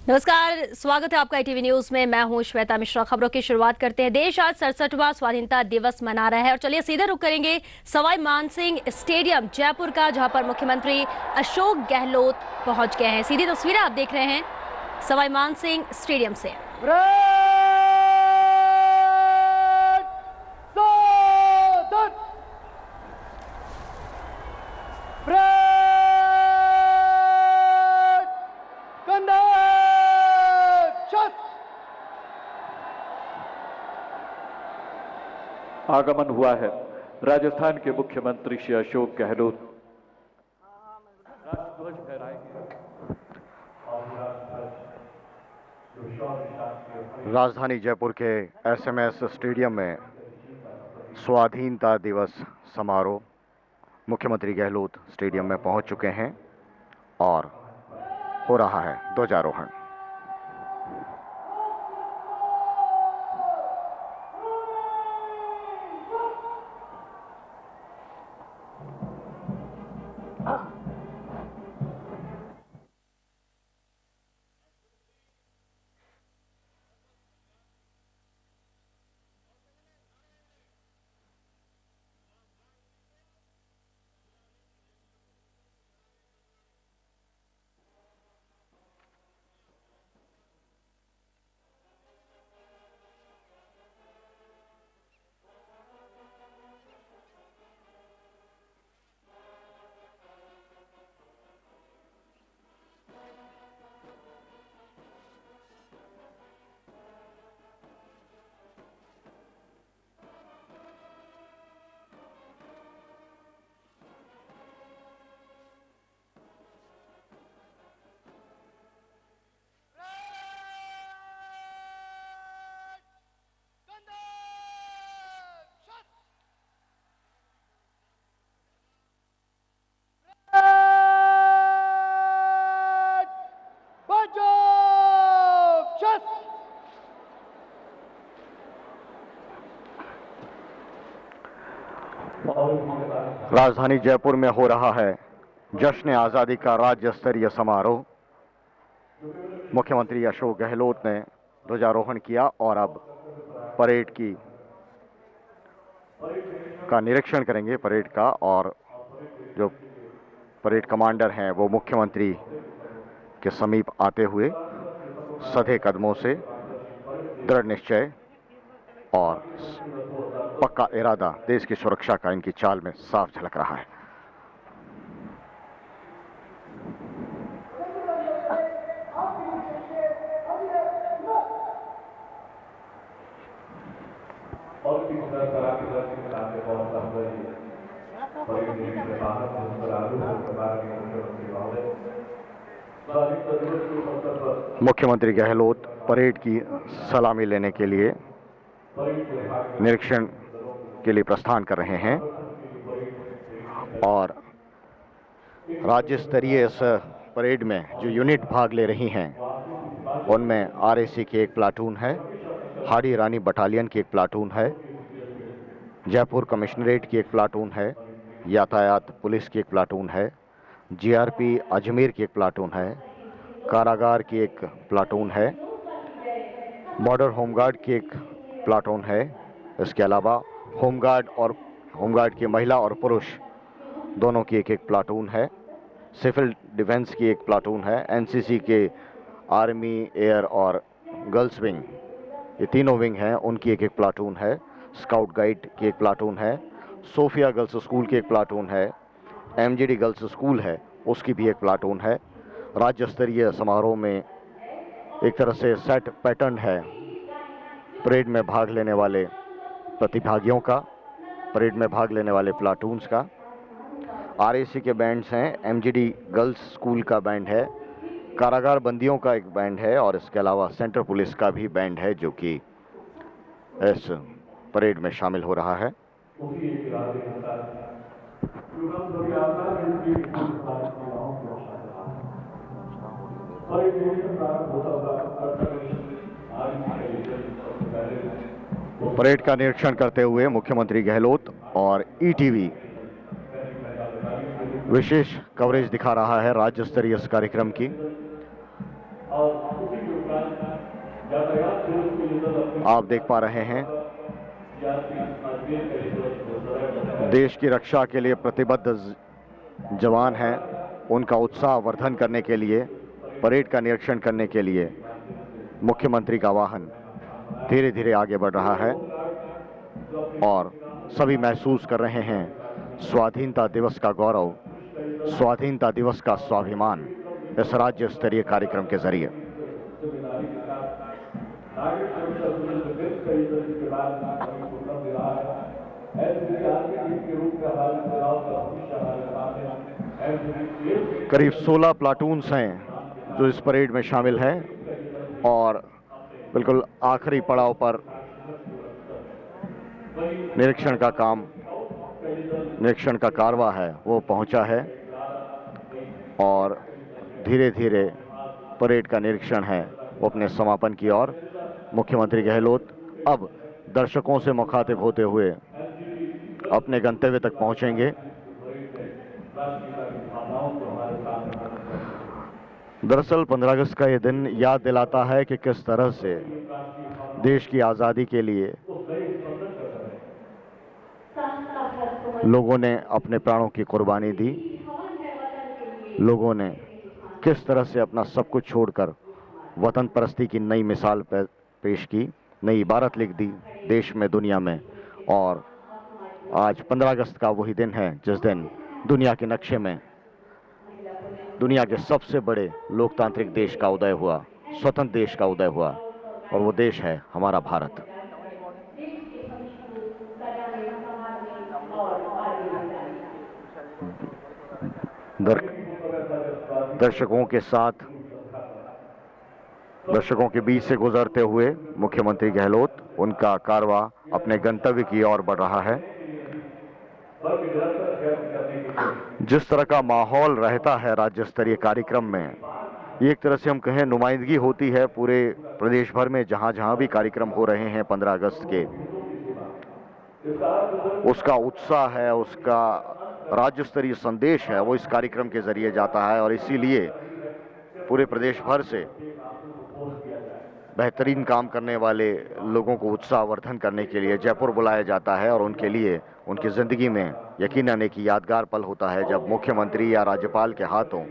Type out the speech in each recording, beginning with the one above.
नमस्कार, स्वागत है आपका ITV न्यूज में। मैं हूं श्वेता मिश्रा। खबरों की शुरुआत करते हैं। देश आज 67वां स्वाधीनता दिवस मना रहा है और चलिए सीधे रुक करेंगे सवाई मानसिंह स्टेडियम जयपुर का, जहां पर मुख्यमंत्री अशोक गहलोत पहुंच गए हैं। सीधी तस्वीरें आप देख रहे हैं सवाई मानसिंह स्टेडियम से। आगमन हुआ है राजस्थान के मुख्यमंत्री श्री अशोक गहलोत। राष्ट्रध्वज फहराएंगे। राजधानी जयपुर के SMS स्टेडियम में स्वाधीनता दिवस समारोह, मुख्यमंत्री गहलोत स्टेडियम में पहुंच चुके हैं और हो रहा है ध्वजारोहण। राजधानी जयपुर में हो रहा है जश्न आजादी का राज्य स्तरीय समारोह। मुख्यमंत्री अशोक गहलोत ने ध्वजारोहण किया और अब परेड का निरीक्षण करेंगे, परेड का। और जो परेड कमांडर हैं वो मुख्यमंत्री के समीप आते हुए सधे कदमों से दृढ़ निश्चय और पक्का इरादा देश की सुरक्षा का इनकी चाल में साफ झलक रहा है। मुख्यमंत्री गहलोत परेड की सलामी लेने के लिए निरीक्षण के लिए प्रस्थान कर रहे हैं और राज्य स्तरीय इस परेड में जो यूनिट भाग ले रही हैं उनमें RAC की एक प्लाटून है, हाड़ी रानी बटालियन की एक प्लाटून है, जयपुर कमिश्नरेट की एक प्लाटून है, यातायात पुलिस की एक प्लाटून है, GRP अजमेर की एक प्लाटून है, कारागार की एक प्लाटून है, बॉर्डर होमगार्ड की एक प्लाटून है। इसके अलावा होमगार्ड की महिला और पुरुष दोनों की एक एक प्लाटून है, सिविल डिफेंस की एक प्लाटून है, NCC के आर्मी, एयर और गर्ल्स विंग, ये तीनों विंग हैं, उनकी एक एक प्लाटून है, स्काउट गाइड की एक प्लाटून है, सोफिया गर्ल्स स्कूल की एक प्लाटून है, MGD गर्ल्स स्कूल है उसकी भी एक प्लाटून है। राज्य स्तरीय समारोह में एक तरह से सेट पैटर्न है परेड में भाग लेने वाले प्रतिभागियों का, परेड में भाग लेने वाले प्लाटून्स का। RAC के बैंड्स हैं, MGD गर्ल्स स्कूल का बैंड है, कारागार बंदियों का एक बैंड है और इसके अलावा सेंट्रल पुलिस का भी बैंड है जो कि इस परेड में शामिल हो रहा है। परेड का निरीक्षण करते हुए मुख्यमंत्री गहलोत और ETV विशेष कवरेज दिखा रहा है राज्य स्तरीय इस कार्यक्रम की। आप देख पा रहे हैं, देश की रक्षा के लिए प्रतिबद्ध जवान हैं। उनका उत्साह वर्धन करने के लिए, परेड का निरीक्षण करने के लिए मुख्यमंत्री का वाहन धीरे धीरे आगे बढ़ रहा है और सभी महसूस कर रहे हैं स्वाधीनता दिवस का गौरव, स्वाधीनता दिवस का स्वाभिमान इस राज्य स्तरीय कार्यक्रम के जरिए। करीब 16 प्लाटून्स हैं जो इस परेड में शामिल हैं और बिल्कुल आखिरी पड़ाव पर निरीक्षण का कारवा है वो पहुंचा है और धीरे धीरे परेड का निरीक्षण है वो अपने समापन की ओर। मुख्यमंत्री गहलोत अब दर्शकों से मुखातिब होते हुए अपने गंतव्य तक पहुंचेंगे। दरअसल 15 अगस्त का ये दिन याद दिलाता है कि किस तरह से देश की आज़ादी के लिए लोगों ने अपने प्राणों की कुर्बानी दी, लोगों ने किस तरह से अपना सब कुछ छोड़कर वतन परस्ती की नई मिसाल पेश की, नई इबारत लिख दी देश में, दुनिया में। और आज 15 अगस्त का वही दिन है जिस दिन दुनिया के नक्शे में दुनिया के सबसे बड़े लोकतांत्रिक देश का उदय हुआ, स्वतंत्र देश का उदय हुआ, और वो देश है हमारा भारत। दर्शकों के साथ, दर्शकों के बीच से गुजरते हुए मुख्यमंत्री गहलोत, उनका कारवा अपने गंतव्य की ओर बढ़ रहा है। जिस तरह का माहौल रहता है राज्य स्तरीय कार्यक्रम में, ये एक तरह से हम कहें नुमाइंदगी होती है पूरे प्रदेश भर में। जहां जहां भी कार्यक्रम हो रहे हैं 15 अगस्त के, उसका उत्साह है, उसका राज्य स्तरीय संदेश है, वो इस कार्यक्रम के जरिए जाता है। और इसीलिए पूरे प्रदेश भर से बेहतरीन काम करने वाले लोगों को उत्साहवर्धन करने के लिए जयपुर बुलाया जाता है और उनके लिए उनकी ज़िंदगी में यकीनन एक यादगार पल होता है जब मुख्यमंत्री या राज्यपाल के हाथों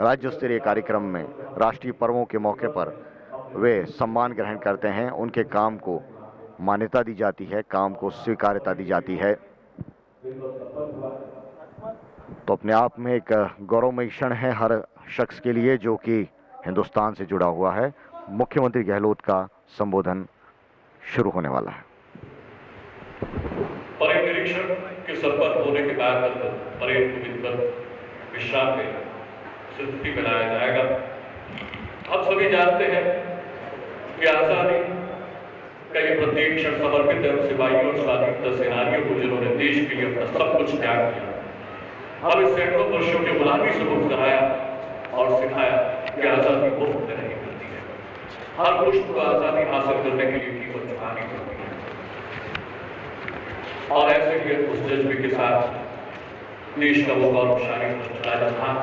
राज्य स्तरीय कार्यक्रम में राष्ट्रीय पर्वों के मौके पर वे सम्मान ग्रहण करते हैं। उनके काम को मान्यता दी जाती है, काम को स्वीकार्यता दी जाती है। तो अपने आप में एक गौरवमयी क्षण है हर शख्स के लिए जो कि हिंदुस्तान से जुड़ा हुआ है। मुख्यमंत्री गहलोत का संबोधन शुरू होने वाला है। परेड निरीक्षण के संपन्न होने के बाद परेड को मिलकर विश्राम में स्थिति बनाया जाएगा। हम सभी जानते हैं कि आजादी का ये प्रत्येक क्षण समर्पित है उन सिपाहियों और स्वाधीनता सेनानियों को जिन्होंने देश के लिए अपना सब कुछ त्याग किया। अब इस सैकड़ों वर्षों की गुलामी से मुक्त कराया और सिखाया कि आजादी मुफ्त में नहीं मिलती है। हर पुरुष को आजादी हासिल करने के लिए कीमत चुकानी पड़ती है। और ऐसे ही उस जज्बे के साथ देश का वो गौरवशाली राजस्थान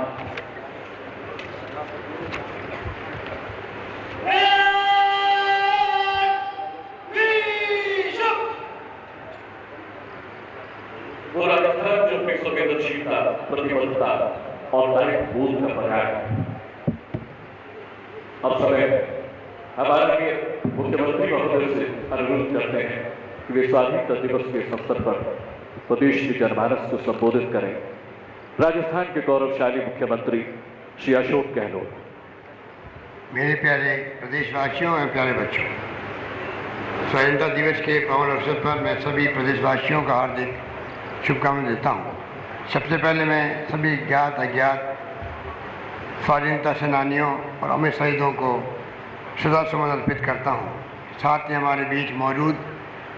वो राजस्थान जो अपनी संवेदनशीलता, प्रतिबद्धता और दायित्व बोध का बनाया है। अब समय हमारे मुख्यमंत्री महोदय से अनुरोध करते हैं कि वे स्वाधीनता दिवस के अवसर पर प्रदेश के जनमानस को संबोधित करें। राजस्थान के गौरवशाली मुख्यमंत्री श्री अशोक गहलोत। मेरे प्यारे प्रदेशवासियों एवं प्यारे बच्चों, स्वाधीनता दिवस के पावन अवसर पर मैं सभी प्रदेशवासियों का हार्दिक शुभकामनाएं देता हूँ। सबसे पहले मैं सभी ज्ञात अज्ञात स्वाधीनता सेनानियों और अमर शहीदों को श्रद्धासुमन अर्पित करता हूँ। साथ ही हमारे बीच मौजूद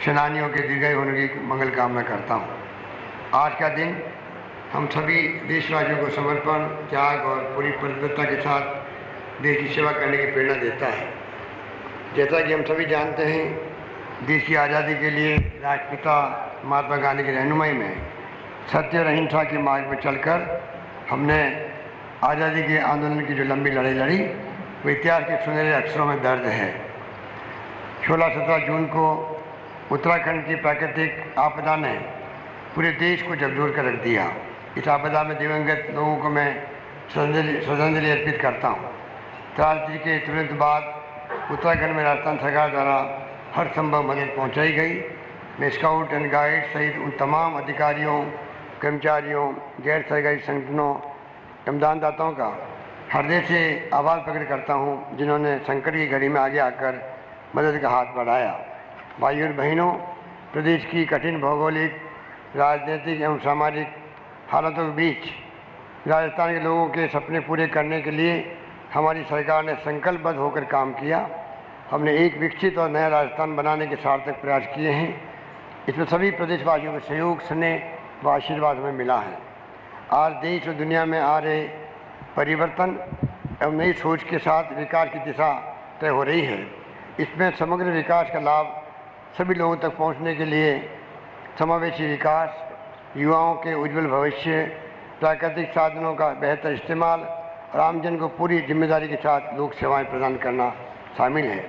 सेनानियों के दीर्घायु होने की मंगल कामना करता हूँ। आज का दिन हम सभी देशवासियों को समर्पण, त्याग और पूरी प्रतिबद्धता के साथ देश की सेवा करने की प्रेरणा देता है। जैसा कि हम सभी जानते हैं, देश की आज़ादी के लिए राष्ट्रपिता महात्मा गांधी की रहनुमाई में सत्य और अहिंसा के मार्ग पर चलकर हमने आज़ादी के आंदोलन की जो लंबी लड़ाई लड़ी वो इतिहास के सुनहरे अक्षरों में दर्ज है। 16-17 जून को उत्तराखंड की प्राकृतिक आपदा ने पूरे देश को झकझोर कर रख दिया। इस आपदा में दिवंगत लोगों को मैं श्रद्धांजलि अर्पित करता हूँ। त्रासदी के तुरंत बाद उत्तराखंड में राजस्थान सरकार द्वारा हर संभव मदद पहुँचाई गई। मैं स्काउट एंड गाइड सहित उन तमाम अधिकारियों, कर्मचारियों, गैर सरकारी संगठनों, दानदाताओं का हृदय से आभार प्रकट करता हूँ, जिन्होंने संकट की घड़ी में आगे आकर मदद का हाथ बढ़ाया। भाइयों और बहनों, प्रदेश की कठिन भौगोलिक, राजनीतिक एवं सामाजिक हालातों के बीच राजस्थान के लोगों के सपने पूरे करने के लिए हमारी सरकार ने संकल्पबद्ध होकर काम किया। हमने एक विकसित और नया राजस्थान बनाने के सार्थक प्रयास किए हैं। इसमें सभी प्रदेशवासियों के सहयोग, स्नेह व आशीर्वाद हमें मिला है। आज देश और दुनिया में आ रहे परिवर्तन एवं नई सोच के साथ विकास की दिशा तय हो रही है। इसमें समग्र विकास का लाभ सभी लोगों तक पहुंचने के लिए समावेशी विकास, युवाओं के उज्जवल भविष्य, प्राकृतिक साधनों का बेहतर इस्तेमाल और आमजन को पूरी जिम्मेदारी के साथ लोक सेवाएं प्रदान करना शामिल है।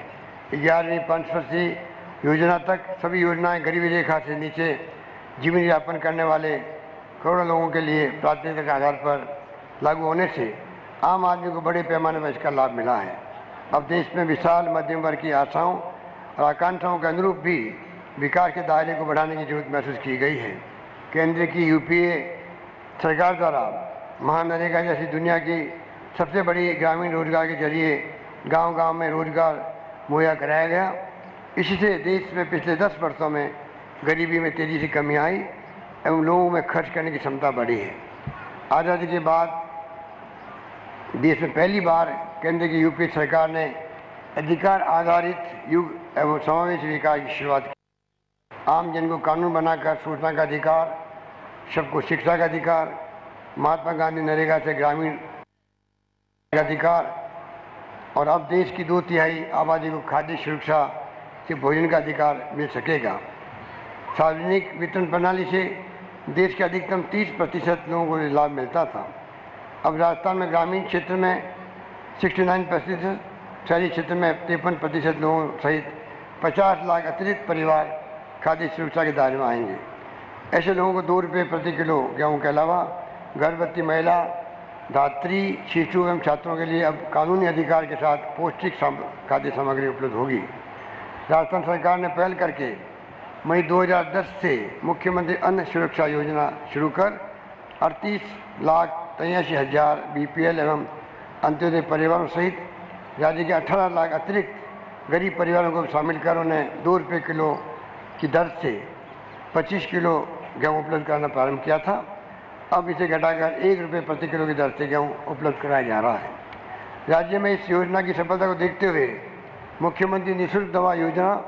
11वीं पंचवर्षीय योजना तक सभी योजनाएं गरीबी रेखा से नीचे जीवन यापन करने वाले करोड़ों लोगों के लिए प्राथमिकता के आधार पर लागू होने से आम आदमी को बड़े पैमाने पर इसका लाभ मिला है। अब देश में विशाल मध्यम वर्ग की आशाओं और आकांक्षाओं के अनुरूप भी विकास के दायरे को बढ़ाने की जरूरत महसूस की गई है। केंद्र की यूपीए सरकार द्वारा महानरेगा जैसी दुनिया की सबसे बड़ी ग्रामीण रोजगार के जरिए गांव-गांव में रोजगार मुहैया कराया गया। इससे देश में पिछले 10 वर्षों में गरीबी में तेजी से कमी आई एवं लोगों में खर्च करने की क्षमता बढ़ी है। आज़ादी के बाद देश में पहली बार केंद्र की यूपीए सरकार ने अधिकार आधारित युग एवं समावेशी विकास की शुरुआत की। आम जन को कानून बनाकर सूचना का अधिकार, सबको शिक्षा का अधिकार, महात्मा गांधी नरेगा से ग्रामीण का अधिकार और अब देश की 2/3 आबादी को खाद्य सुरक्षा से भोजन का अधिकार मिल सकेगा। सार्वजनिक वितरण प्रणाली से देश के अधिकतम 30% लोगों को लाभ मिलता था। अब राजस्थान में ग्रामीण क्षेत्र में 69%, शहरी क्षेत्र में 53% लोगों सहित 50 लाख अतिरिक्त परिवार खाद्य सुरक्षा के दायरे में आएंगे। ऐसे लोगों को 2 रुपये प्रति किलो गेहूँ के अलावा गर्भवती महिला, धात्री, शिशु एवं छात्रों के लिए अब कानूनी अधिकार के साथ पौष्टिक खाद्य सामग्री उपलब्ध होगी। राजस्थान सरकार ने पहल करके मई 2010 से मुख्यमंत्री अन्न सुरक्षा योजना शुरू कर 38,83,000 बीपीएल एवं अंत्योदय परिवारों सहित राज्य के 18 लाख अतिरिक्त गरीब परिवारों को शामिल कर उन्हें 2 रुपये किलो की दर से 25 किलो गेहूँ उपलब्ध कराना प्रारंभ किया था। अब इसे घटाकर 1 रुपये प्रति किलो की दर से गेहूँ उपलब्ध कराया जा रहा है। राज्य में इस योजना की सफलता को देखते हुए मुख्यमंत्री निःशुल्क दवा योजना,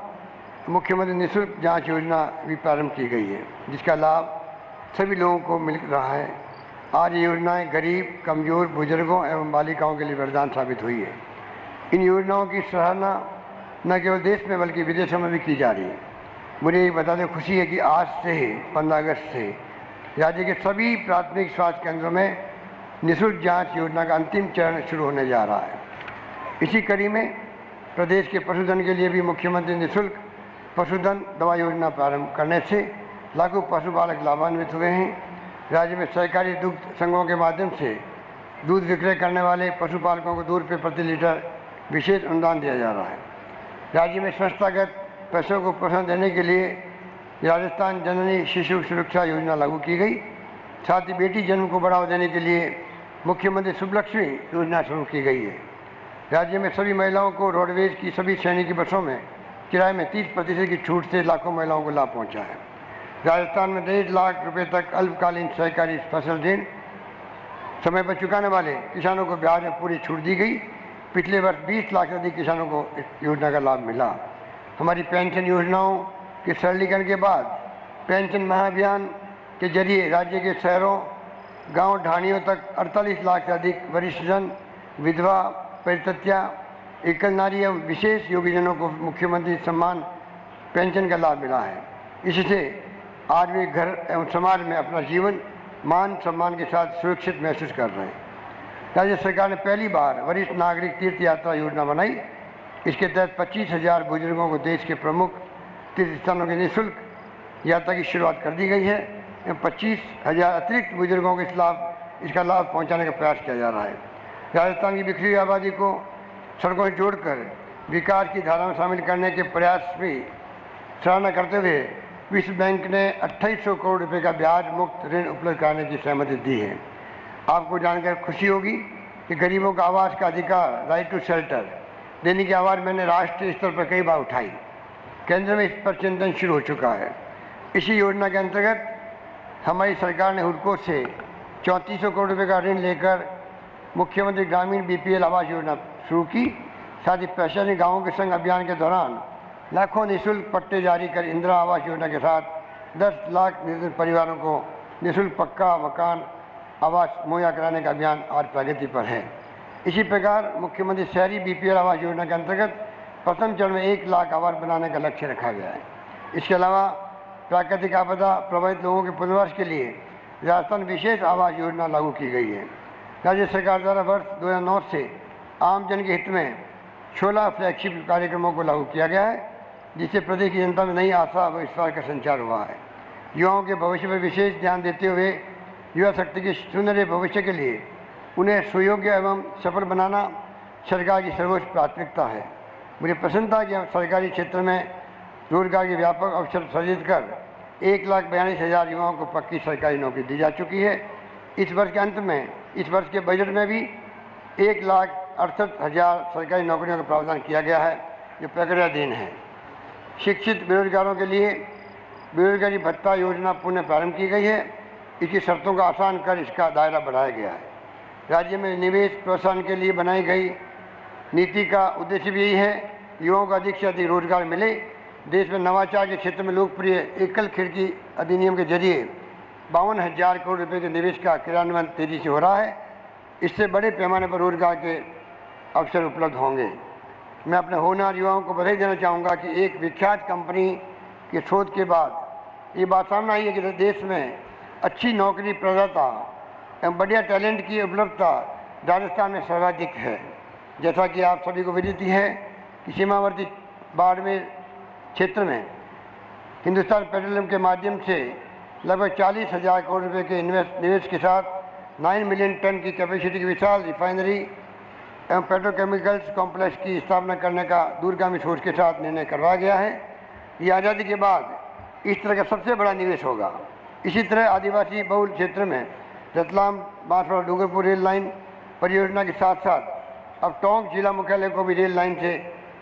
मुख्यमंत्री निःशुल्क जांच योजना भी प्रारंभ की गई है, जिसका लाभ सभी लोगों को मिल रहा है। आज ये योजनाएं गरीब, कमज़ोर, बुजुर्गों एवं बालिकाओं के लिए वरदान साबित हुई है। इन योजनाओं की सराहना न केवल देश में बल्कि विदेशों में भी की जा रही है। मुझे ये बताते खुशी है कि आज से 15 अगस्त से राज्य के सभी प्राथमिक स्वास्थ्य केंद्रों में निःशुल्क जांच योजना का अंतिम चरण शुरू होने जा रहा है। इसी कड़ी में प्रदेश के पशुधन के लिए भी मुख्यमंत्री निःशुल्क पशुधन दवा योजना प्रारंभ करने से लाखों पशुपालक लाभान्वित हुए हैं। राज्य में सहकारी दुग्ध संघों के माध्यम से दूध विक्रय करने वाले पशुपालकों को 2 रुपये प्रति लीटर विशेष अनुदान दिया जा रहा है। राज्य में संस्थागत पैसों को प्रोत्साहन देने के लिए राजस्थान जननी शिशु सुरक्षा योजना लागू की गई। साथ ही बेटी जन्म को बढ़ावा देने के लिए मुख्यमंत्री शुभलक्ष्मी योजना शुरू की गई है। राज्य में सभी महिलाओं को रोडवेज की सभी श्रेणी की बसों में किराए में 30% की छूट से लाखों महिलाओं को लाभ पहुंचा है। राजस्थान में 1.5 लाख रुपए तक अल्पकालीन सहकारी फसल ऋण समय पर चुकाने वाले किसानों को ब्याज में पूरी छूट दी गई। पिछले वर्ष 20 लाख से अधिक किसानों को इस योजना का लाभ मिला। हमारी पेंशन योजनाओं के सरलीकरण के बाद पेंशन महाअभियान के जरिए राज्य के शहरों, गांव, ढाणियों तक 48 लाख से अधिक वरिष्ठजन, विधवा, परित्यक्ता, एकल नारी एवं विशेष योगीजनों को मुख्यमंत्री सम्मान पेंशन का लाभ मिला है। इससे आज वे घर एवं समाज में अपना जीवन मान सम्मान के साथ सुरक्षित महसूस कर रहे हैं। राज्य सरकार ने पहली बार वरिष्ठ नागरिक तीर्थ यात्रा योजना बनाई। इसके तहत 25,000 बुजुर्गों को देश के प्रमुख तीर्थ स्थानों की निःशुल्क यात्रा की शुरुआत कर दी गई है। 25,000 अतिरिक्त बुजुर्गों को इसका लाभ पहुंचाने का प्रयास किया जा रहा है। राजस्थान की बिखरी हुई आबादी को सड़कों से जोड़कर विकास की धारा में शामिल करने के प्रयास की सराहना करते हुए विश्व बैंक ने 2800 करोड़ रुपए का ब्याज मुक्त ऋण उपलब्ध कराने की सहमति दी है। आपको जानकर खुशी होगी कि गरीबों को आवास का अधिकार, राइट टू शेल्टर देने की आवाज़ मैंने राष्ट्रीय स्तर पर कई बार उठाई। केंद्र में इस पर चिंतन शुरू हो चुका है। इसी योजना के अंतर्गत हमारी सरकार ने हुडको से 3400 करोड़ रुपए का ऋण लेकर मुख्यमंत्री ग्रामीण BPL आवास योजना शुरू की। साथ ही पैसे गाँवों के संग अभियान के दौरान लाखों निःशुल्क पट्टे जारी कर इंदिरा आवास योजना के साथ 10 लाख निर्धन परिवारों को निःशुल्क पक्का मकान आवास मुहैया कराने का अभियान आज प्रगति पर है। इसी प्रकार मुख्यमंत्री शहरी BPL आवास योजना के अंतर्गत प्रथम चरण में 1 लाख आवास बनाने का लक्ष्य रखा गया है। इसके अलावा प्राकृतिक आपदा प्रभावित लोगों के पुनर्वास के लिए राजस्थान विशेष आवास योजना लागू की गई है। राज्य सरकार द्वारा वर्ष 2009 से आमजन के हित में 16 फ्लैगशिप कार्यक्रमों को लागू किया गया है, जिससे प्रदेश की जनता में नई आशा व विश्वास का संचार हुआ है। युवाओं के भविष्य पर विशेष ध्यान देते हुए युवा शक्ति के सुनहरे भविष्य के लिए उन्हें सुयोग्य एवं सफल बनाना सरकार की सर्वोच्च प्राथमिकता है। मुझे प्रसन्नता है कि सरकारी क्षेत्र में रोजगार के व्यापक अवसर सृजित कर 1,42,000 युवाओं को पक्की सरकारी नौकरी दी जा चुकी है। इस वर्ष के अंत में इस वर्ष के बजट में भी 1,68,000 सरकारी नौकरियों का प्रावधान किया गया है, जो प्रक्रियाधीन है। शिक्षित बेरोजगारों के लिए बेरोजगारी भत्ता योजना पुनः प्रारंभ की गई है। इसकी शर्तों को आसान कर इसका दायरा बढ़ाया गया है। राज्य में निवेश प्रोत्साहन के लिए बनाई गई नीति का उद्देश्य भी यही है, युवाओं को अधिक से अधिक रोजगार मिले। देश में नवाचार के क्षेत्र में लोकप्रिय एकल खिड़की अधिनियम के जरिए 52,000 करोड़ रुपए के निवेश का क्रियान्वयन तेजी से हो रहा है। इससे बड़े पैमाने पर रोजगार के अवसर उपलब्ध होंगे। मैं अपने होनहार युवाओं को बधाई देना चाहूँगा कि एक विख्यात कंपनी के शोध के बाद ये बात सामने आई है कि देश में अच्छी नौकरी प्रदाता एवं बढ़िया टैलेंट की उपलब्धता राजस्थान में सर्वाधिक है। जैसा कि आप सभी को विदित है कि सीमावर्ती बाड़मेर क्षेत्र में हिंदुस्तान पेट्रोलियम के माध्यम से लगभग 40,000 करोड़ रुपए के निवेश के साथ 9 मिलियन टन की कैपेसिटी की विशाल रिफाइनरी एवं पेट्रोकेमिकल्स कॉम्प्लेक्स की स्थापना करने का दूरगामी सोच के साथ निर्णय करवाया गया है। ये आज़ादी के बाद इस तरह का सबसे बड़ा निवेश होगा। इसी तरह आदिवासी बहुल क्षेत्र में रतलाम बांसवाड़ा डूंगरपुर रेल लाइन परियोजना के साथ साथ अब टोंक जिला मुख्यालय को भी रेल लाइन से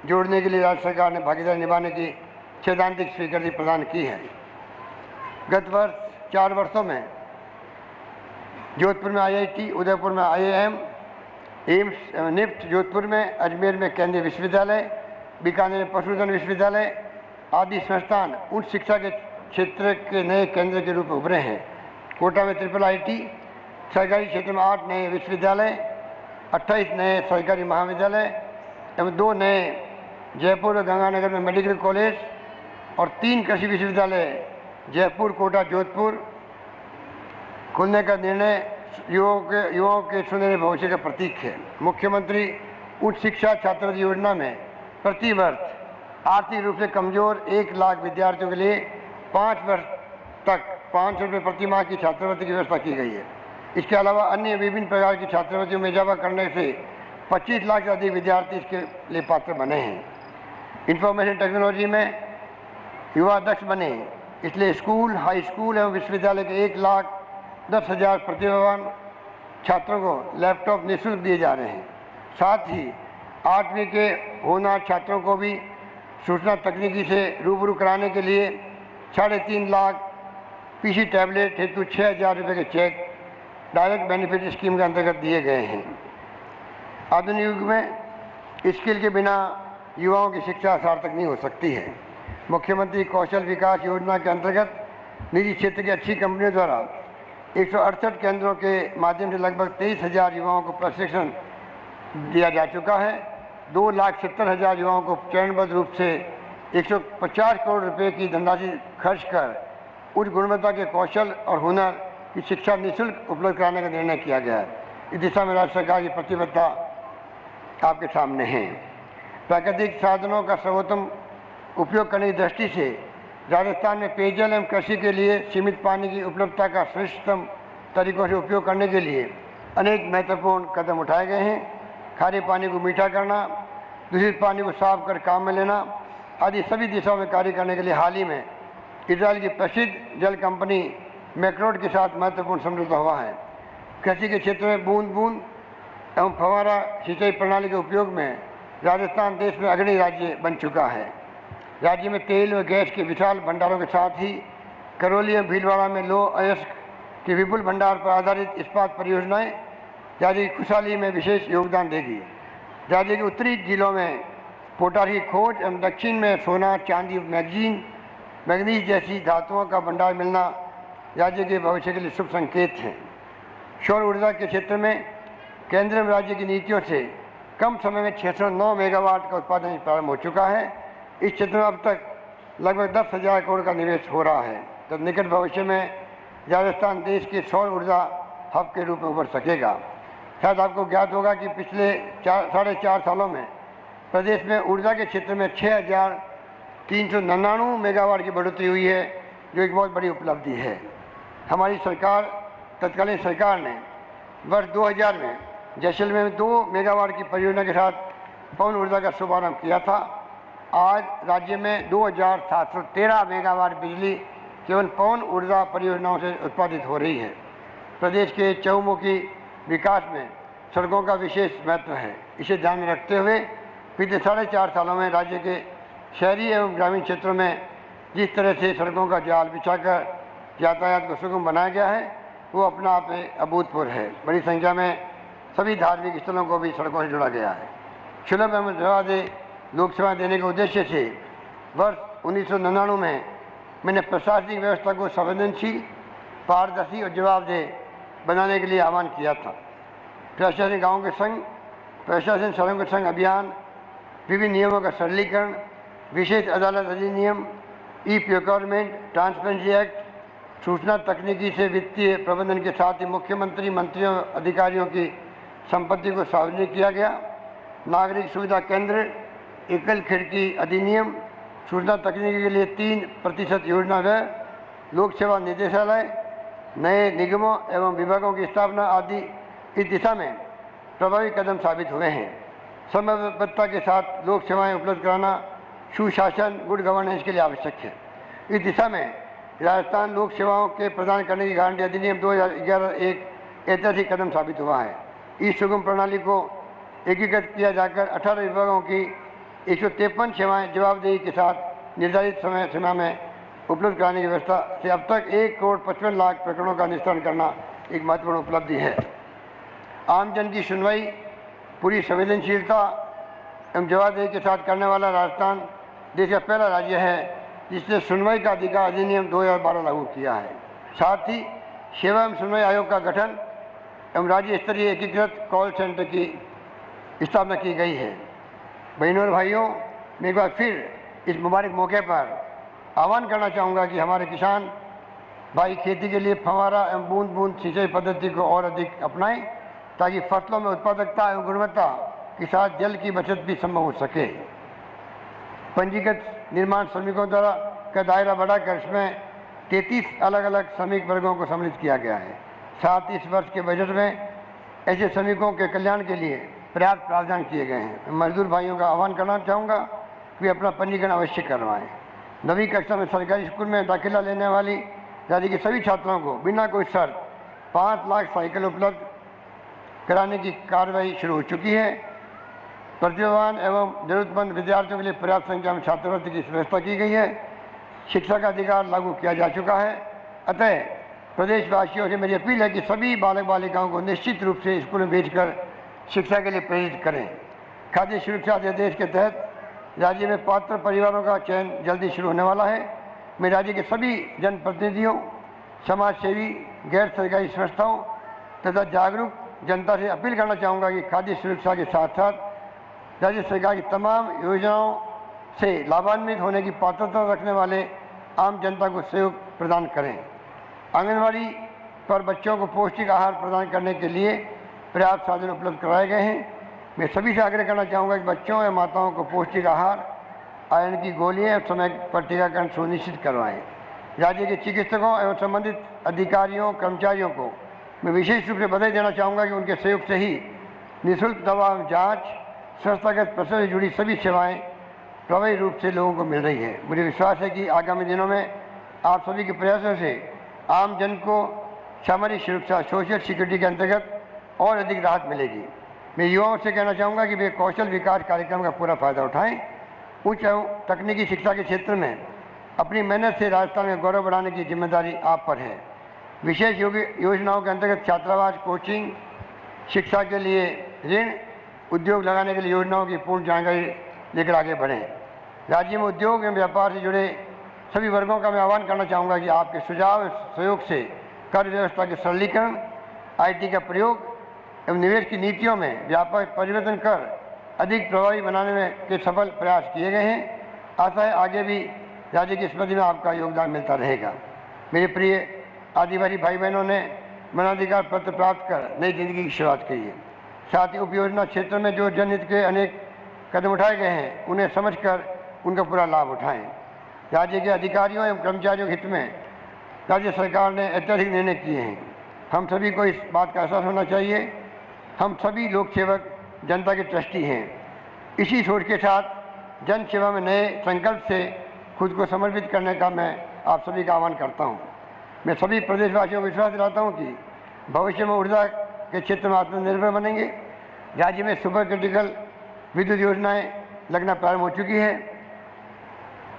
जोड़ने के लिए राज्य सरकार ने भागीदारी निभाने की सैद्धांतिक स्वीकृति प्रदान की है। गत वर्ष 4 वर्षों में जोधपुर में IIT, उदयपुर में IIM, एम्स निफ्ट, जोधपुर में, अजमेर में केंद्रीय विश्वविद्यालय, बीकानेर में पशुधन विश्वविद्यालय आदि संस्थान उच्च शिक्षा के क्षेत्र के नए केंद्र के रूप में उभरे हैं। कोटा में IIIT, सरकारी क्षेत्र में 8 नए विश्वविद्यालय, 28 नए सरकारी महाविद्यालय एवं 2 नए जयपुर और गंगानगर में मेडिकल कॉलेज और 3 कृषि विश्वविद्यालय जयपुर, कोटा, जोधपुर खुलने का निर्णय युवाओं के सुनहरे भविष्य का प्रतीक है। मुख्यमंत्री उच्च शिक्षा छात्रवृत्ति योजना में प्रति वर्ष आर्थिक रूप से कमजोर 1 लाख विद्यार्थियों के लिए 5 वर्ष तक 500 रुपये प्रति माह की छात्रवृत्ति की व्यवस्था की गई है। इसके अलावा अन्य विभिन्न प्रकार की छात्रवृत्तियों में इजाफा करने से 25 लाख से अधिक विद्यार्थी इसके लिए पात्र बने हैं। इंफॉर्मेशन टेक्नोलॉजी में युवा दक्ष बने, इसलिए स्कूल, हाई स्कूल एवं विश्वविद्यालय के 1,10,000 प्रतिभावान छात्रों को लैपटॉप निःशुल्क दिए जा रहे हैं। साथ ही 8वीं के होनहार छात्रों को भी सूचना तकनीकी से रूबरू कराने के लिए 3.5 लाख PC टैबलेट हेतु 6,000 रुपये के चेक डायरेक्ट बेनिफिट स्कीम के अंतर्गत दिए गए हैं। आधुनिक युग में स्किल के बिना युवाओं की शिक्षा सार्थक नहीं हो सकती है। मुख्यमंत्री कौशल विकास योजना के अंतर्गत निजी क्षेत्र की अच्छी कंपनियों द्वारा 168 केंद्रों के माध्यम से लगभग 23,000 युवाओं को प्रशिक्षण दिया जा चुका है। 2,70,000 युवाओं को चरणबद्ध रूप से 150 करोड़ रुपए की धनराशि खर्च कर उच्च गुणवत्ता के कौशल और हुनर की शिक्षा निःशुल्क उपलब्ध कराने का निर्णय किया गया है। इस दिशा में राज्य सरकार की प्रतिबद्धता आपके सामने है। प्राकृतिक साधनों का सर्वोत्तम उपयोग करने की दृष्टि से राजस्थान में पेयजल एवं कृषि के लिए सीमित पानी की उपलब्धता का श्रेष्ठतम तरीकों से उपयोग करने के लिए अनेक महत्वपूर्ण कदम उठाए गए हैं। खारे पानी को मीठा करना, दूषित पानी को साफ कर काम में लेना आदि सभी दिशाओं में कार्य करने के लिए हाल ही में इजराइल की प्रसिद्ध जल कंपनी मैक्रोड के साथ महत्वपूर्ण समझौता हुआ है। कृषि के क्षेत्र में बूंद बूंद एवं फव्वारा सिंचाई प्रणाली के उपयोग में राजस्थान देश में अग्रणी राज्य बन चुका है। राज्य में तेल व गैस के विशाल भंडारों के साथ ही करौली एवं भीलवाड़ा में लौह अयस्क के विपुल भंडार पर आधारित इस्पात परियोजनाएं राज्य की खुशहाली में विशेष योगदान देगी। राज्य के उत्तरी जिलों में पोटाश की खोज एवं दक्षिण में सोना, चांदी, मैग्नीज जैसी धातुओं का भंडार मिलना राज्य के भविष्य के लिए शुभ संकेत हैं। सौर ऊर्जा के क्षेत्र में केंद्र एवं राज्य की नीतियों से कम समय में 609 मेगावाट का उत्पादन प्रारंभ हो चुका है। इस क्षेत्र में अब तक लगभग 10,000 करोड़ का निवेश हो रहा है। तो निकट भविष्य में राजस्थान देश के सौर ऊर्जा हब के रूप में उभर सकेगा। शायद आपको ज्ञात होगा कि पिछले 4.5 सालों में प्रदेश में ऊर्जा के क्षेत्र में 6,399 मेगावाट की बढ़ोतरी हुई है, जो एक बहुत बड़ी उपलब्धि है। हमारी सरकार, तत्कालीन सरकार ने वर्ष 2000 में जैसलमेर में 2 मेगावाट की परियोजना के साथ पवन ऊर्जा का शुभारंभ किया था। आज राज्य में 2,713 मेगावाट बिजली केवल पवन ऊर्जा परियोजनाओं से उत्पादित हो रही है। प्रदेश के चहुमुखी विकास में सड़कों का विशेष महत्व है। इसे ध्यान में रखते हुए पिछले 4.5 सालों में राज्य के शहरी एवं ग्रामीण क्षेत्रों में जिस तरह से सड़कों का जाल बिछाकर यातायात को सुगम बनाया गया है, वो अपना आप में अभूतपूर्व है। बड़ी संख्या में सभी धार्मिक स्थलों को भी सड़कों से जोड़ा गया है। सुलभ एवं जवाबदेह लोक सेवा देने के उद्देश्य से वर्ष 1999 में मैंने प्रशासनिक व्यवस्था को संवेदनशील, पारदर्शी और जवाबदेह बनाने के लिए आह्वान किया था। प्रशासन गाँव के संग, प्रशासन सड़कों के संग अभियान, विभिन्न नियमों का सरलीकरण, विशेष अदालत अधिनियम, ई प्रोक्योरमेंट, ट्रांसपेरेंसी एक्ट, सूचना तकनीकी से वित्तीय प्रबंधन के साथ ही मुख्यमंत्री, मंत्रियों, अधिकारियों की संपत्ति को सार्वजनिक किया गया। नागरिक सुविधा केंद्र, एकल खिड़की अधिनियम, सूचना तकनीकी के लिए 3% योजना व्यय, लोक सेवा निदेशालय, नए निगमों एवं विभागों की स्थापना आदि इस दिशा में प्रभावी कदम साबित हुए हैं। समयबद्धता के साथ लोक सेवाएं उपलब्ध कराना सुशासन, गुड गवर्नेंस के लिए आवश्यक है। इस दिशा में राजस्थान लोक सेवाओं के प्रदान करने की गारंटी अधिनियम 2011 एक ऐतिहासिक कदम साबित हुआ है। इस सुगम प्रणाली को एकीकृत किया जाकर 18 विभागों की 153 सेवाएं जवाबदेही के साथ निर्धारित समय सीमा में उपलब्ध कराने की व्यवस्था से अब तक 1,55,00,000 प्रकरणों का निस्तारण करना एक महत्वपूर्ण उपलब्धि है। आमजन की सुनवाई पूरी संवेदनशीलता एवं जवाबदेही के साथ करने वाला राजस्थान देश का पहला राज्य है जिसने सुनवाई का अधिकार अधिनियम 2012 लागू किया है। साथ ही सेवा एवं सुनवाई आयोग का गठन एवं राज्य स्तरीय एकीकृत कॉल सेंटर की स्थापना की गई है। बहनों और भाइयों, मैं एक बार फिर इस मुबारक मौके पर आह्वान करना चाहूँगा कि हमारे किसान भाई खेती के लिए फव्वारा एवं बूंद बूंद सिंचाई पद्धति को और अधिक अपनाएं ताकि फसलों में उत्पादकता एवं गुणवत्ता के साथ जल की बचत भी संभव हो सके। पंजीकृत निर्माण श्रमिकों द्वारा का दायरा बढ़ाकर इसमें 33 अलग अलग श्रमिक वर्गों को सम्मिलित किया गया है। साथ ही इस वर्ष के बजट में ऐसे श्रमिकों के कल्याण के लिए पर्याप्त प्रावधान किए गए हैं। मजदूर भाइयों का आह्वान करना चाहूँगा कि अपना पंजीकरण अवश्य करवाएं। नवीं कक्षा में सरकारी स्कूल में दाखिला लेने वाली राज्य के सभी छात्रों को बिना कोई शर्त 5 लाख साइकिल उपलब्ध कराने की कार्रवाई शुरू हो चुकी है। प्रतिभावान एवं जरूरतमंद विद्यार्थियों के लिए पर्याप्त संख्या में छात्रवृत्ति की व्यवस्था की गई है। शिक्षा का अधिकार लागू किया जा चुका है। अतः प्रदेशवासियों से मेरी अपील है कि सभी बालक बालिकाओं को निश्चित रूप से स्कूल में भेजकर शिक्षा के लिए प्रेरित करें। खाद्य सुरक्षा अध्यादेश के तहत राज्य में पात्र परिवारों का चयन जल्दी शुरू होने वाला है। मैं राज्य के सभी जनप्रतिनिधियों, समाजसेवी, गैर सरकारी संस्थाओं तथा जागरूक जनता से अपील करना चाहूँगा कि खाद्य सुरक्षा के साथ साथ राज्य सरकार की तमाम योजनाओं से लाभान्वित होने की पात्रता रखने वाले आम जनता को सहयोग प्रदान करें। आंगनबाड़ी पर बच्चों को पौष्टिक आहार प्रदान करने के लिए पर्याप्त साधन उपलब्ध कराए गए हैं। मैं सभी से आग्रह करना चाहूँगा कि बच्चों या माताओं को पौष्टिक आहार, आयरन की गोलियाँ समय पर टीकाकरण सुनिश्चित करवाएं। राज्य के चिकित्सकों एवं संबंधित अधिकारियों कर्मचारियों को मैं विशेष रूप से बधाई देना चाहूँगा कि उनके सहयोग से ही निःशुल्क दवा जाँच, स्वच्छतागत प्रसव से जुड़ी सभी सेवाएं प्रभावी रूप से लोगों को मिल रही है। मुझे विश्वास है कि आगामी दिनों में आप सभी के प्रयासों से आम जन को सामाजिक सुरक्षा, सोशल सिक्योरिटी के अंतर्गत और अधिक राहत मिलेगी। मैं युवाओं से कहना चाहूँगा कि वे कौशल विकास कार्यक्रम का पूरा फायदा उठाएं। उच्च एवं तकनीकी शिक्षा के क्षेत्र में अपनी मेहनत से राजस्थान में गौरव बढ़ाने की जिम्मेदारी आप पर है। विशेष योजनाओं के अंतर्गत छात्रावास, कोचिंग, शिक्षा के लिए ऋण, उद्योग लगाने के लिए योजनाओं की पूर्ण जानकारी लेकर आगे बढ़ें। राज्य में उद्योग एवं व्यापार से जुड़े सभी वर्गों का मैं आह्वान करना चाहूँगा कि आपके सुझाव सहयोग से कर व्यवस्था के सरलीकरण, IT का प्रयोग एवं निवेश की नीतियों में व्यापक परिवर्तन कर अधिक प्रभावी बनाने में के सफल प्रयास किए गए हैं। आशा है आगे भी राज्य की स्मृति में आपका योगदान मिलता रहेगा। मेरे प्रिय आदिवासी भाई बहनों ने वनाधिकार पत्र प्राप्त कर नई जिंदगी की शुरुआत की है। साथ ही उपयोजना क्षेत्र में जो जनहित के अनेक कदम उठाए गए हैं उन्हें समझकर उनका पूरा लाभ उठाएं। राज्य के अधिकारियों एवं कर्मचारियों के हित में राज्य सरकार ने ऐतिहासिक निर्णय किए हैं। हम सभी को इस बात का एहसास होना चाहिए, हम सभी लोक सेवक जनता के ट्रस्टी हैं। इसी सोच के साथ जन सेवा में नए संकल्प से खुद को समर्पित करने का मैं आप सभी का आह्वान करता हूं। मैं सभी प्रदेशवासियों को विश्वास दिलाता हूं कि भविष्य में ऊर्जा के क्षेत्र में आत्मनिर्भर बनेंगे। राज्य में सुपर क्रिटिकल विद्युत योजनाएं लगना प्रारंभ हो चुकी है।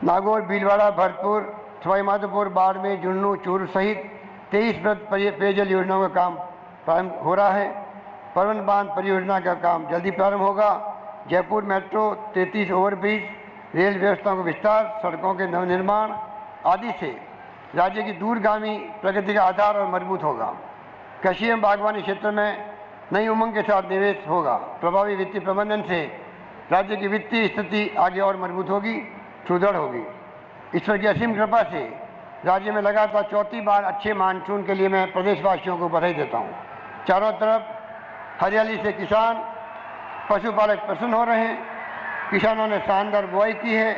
नागौर, भीलवाड़ा, भरतपुर, सवाईमाधोपुर, बाड़मेर, झुंझुनू, चूरू सहित 23 पेयजल योजनाओं का काम प्रारंभ हो रहा है। परवन बांध परियोजना का काम जल्दी प्रारंभ होगा। जयपुर मेट्रो, 33 ओवरब्रिज, रेल व्यवस्थाओं का विस्तार, सड़कों के नवनिर्माण आदि से राज्य की दूरगामी प्रगति का आधार और मजबूत होगा। कृषि एवं बागवानी क्षेत्र में नई उमंग के साथ निवेश होगा। प्रभावी वित्तीय प्रबंधन से राज्य की वित्तीय स्थिति आगे और मजबूत होगी, सुदृढ़ होगी। ईश्वर की असीम कृपा से राज्य में लगातार चौथी बार अच्छे मानसून के लिए मैं प्रदेशवासियों को बधाई देता हूँ। चारों तरफ हरियाली से किसान, पशुपालक प्रसन्न हो रहे हैं। किसानों ने शानदार बुआई की है।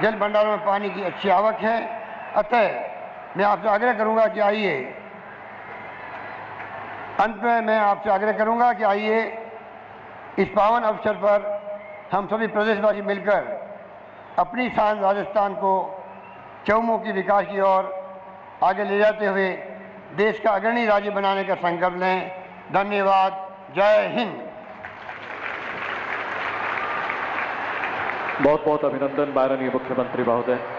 जल भंडारों में पानी की अच्छी आवक है। अतः मैं आपसे आग्रह करूंगा कि आइए, अंत में मैं आपसे आग्रह करूंगा कि आइए इस पावन अवसर पर हम सभी प्रदेशवासी मिलकर अपनी शान राजस्थान को चहुमुखी विकास की ओर आगे ले जाते हुए देश का अग्रणी राज्य बनाने का संकल्प लें। धन्यवाद। जय हिंद। बहुत बहुत अभिनंदन माननीय मुख्यमंत्री महोदय।